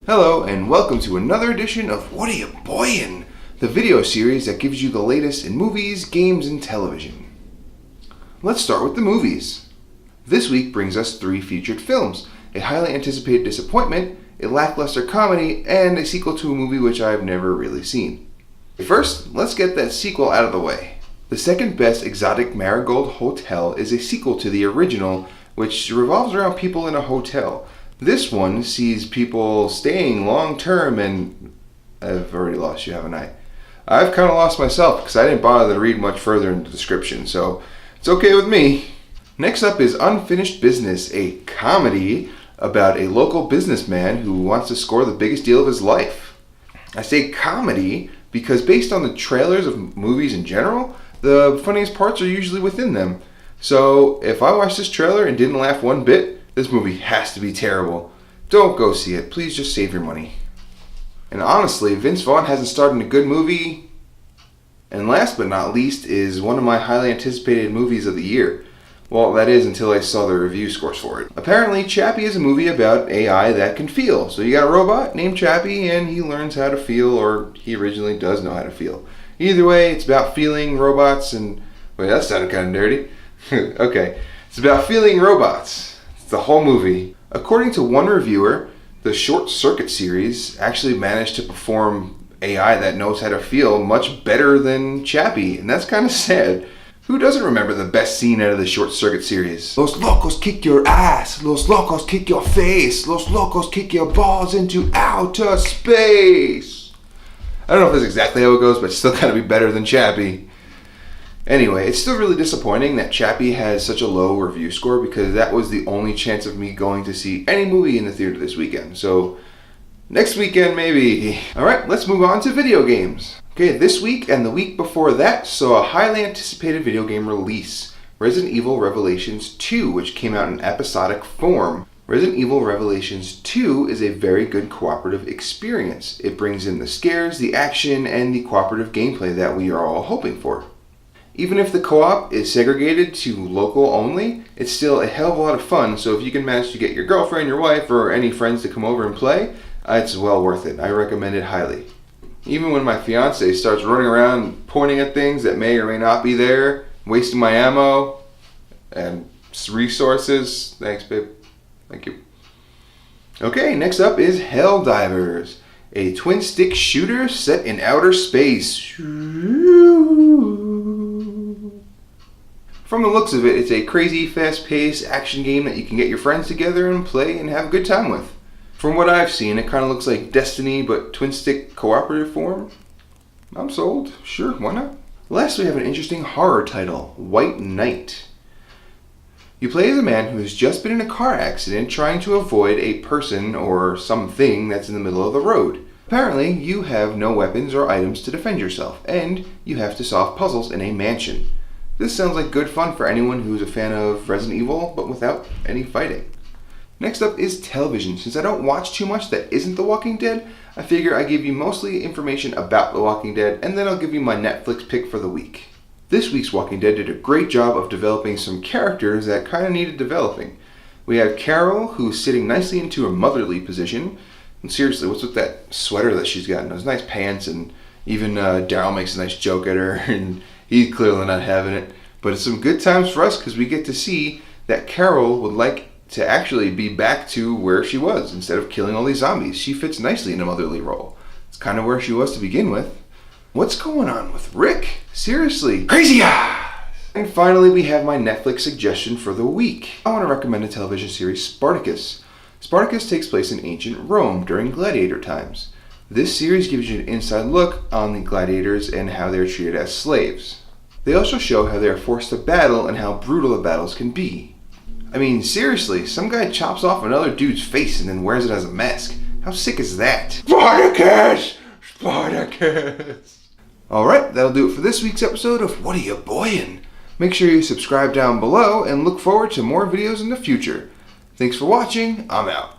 Hello and welcome to another edition of Whattaya Buyin, the video series that gives you the latest in movies, games, and television. Let's start with the movies. This week brings us 3 featured films, a highly anticipated disappointment, a lackluster comedy, and a sequel to a movie which I've never really seen. First, let's get that sequel out of the way. The second best exotic Marigold Hotel is a sequel to the original, which revolves around people in a hotel. This one sees people staying long term, and I've already lost you, haven't I? I've kind of lost myself because I didn't bother to read much further in the description, so it's okay with me. Next up is Unfinished Business, a comedy about a local businessman who wants to score the biggest deal of his life. I say comedy because based on the trailers of movies in general, the funniest parts are usually within them. So if I watched this trailer and didn't laugh one bit, this movie has to be terrible. Don't go see it. Please just save your money. And honestly, Vince Vaughn hasn't starred in a good movie. And last but not least is one of my highly anticipated movies of the year. Well, that is until I saw the review scores for it. Apparently, Chappie is a movie about AI that can feel. So you got a robot named Chappie and he learns how to feel, or he originally does know how to feel. Either way, it's about feeling robots and... Wait, that sounded kind of dirty. Okay, it's about feeling robots. The whole movie. According to one reviewer, the Short Circuit series actually managed to perform AI that knows how to feel much better than Chappie, and that's kind of sad. Who doesn't remember the best scene out of the Short Circuit series? Los locos kick your ass, los locos kick your face, los locos kick your balls into outer space. I don't know if that's exactly how it goes, but it's still gotta be better than Chappie. Anyway, it's still really disappointing that Chappie has such a low review score because that was the only chance of me going to see any movie in the theater this weekend. So, next weekend maybe. Alright, let's move on to video games. Okay, this week and the week before that saw a highly anticipated video game release, Resident Evil Revelations 2, which came out in episodic form. Resident Evil Revelations 2 is a very good cooperative experience. It brings in the scares, the action, and the cooperative gameplay that we are all hoping for. Even if the co-op is segregated to local only, it's still a hell of a lot of fun, so if you can manage to get your girlfriend, your wife, or any friends to come over and play, it's well worth it. I recommend it highly. Even when my fiance starts running around pointing at things that may or may not be there, wasting my ammo and resources. Thanks, babe. Thank you. Okay, next up is Helldivers, a twin-stick shooter set in outer space. From the looks of it, it's a crazy, fast-paced action game that you can get your friends together and play and have a good time with. From what I've seen, it kind of looks like Destiny, but twin-stick cooperative form. I'm sold. Sure, why not? Last, we have an interesting horror title, White Knight. You play as a man who has just been in a car accident trying to avoid a person or something that's in the middle of the road. Apparently, you have no weapons or items to defend yourself, and you have to solve puzzles in a mansion. This sounds like good fun for anyone who's a fan of Resident Evil, but without any fighting. Next up is television. Since I don't watch too much that isn't The Walking Dead, I figure I give you mostly information about The Walking Dead, and then I'll give you my Netflix pick for the week. This week's Walking Dead did a great job of developing some characters that kind of needed developing. We have Carol, who's sitting nicely into a motherly position. And seriously, what's with that sweater that she's got and those nice pants, and even Daryl makes a nice joke at her, and he's clearly not having it. But it's some good times for us because we get to see that Carol would like to actually be back to where she was instead of killing all these zombies. She fits nicely in a motherly role. It's kind of where she was to begin with. What's going on with Rick? Seriously. Crazy eyes! And finally, we have my Netflix suggestion for the week. I want to recommend a television series, Spartacus. Spartacus takes place in ancient Rome during gladiator times. This series gives you an inside look on the gladiators and how they're treated as slaves. They also show how they are forced to battle and how brutal the battles can be. I mean, seriously, some guy chops off another dude's face and then wears it as a mask. How sick is that? Spartacus! Spartacus! Alright, that'll do it for this week's episode of Whattaya Buyin. Make sure you subscribe down below and look forward to more videos in the future. Thanks for watching, I'm out.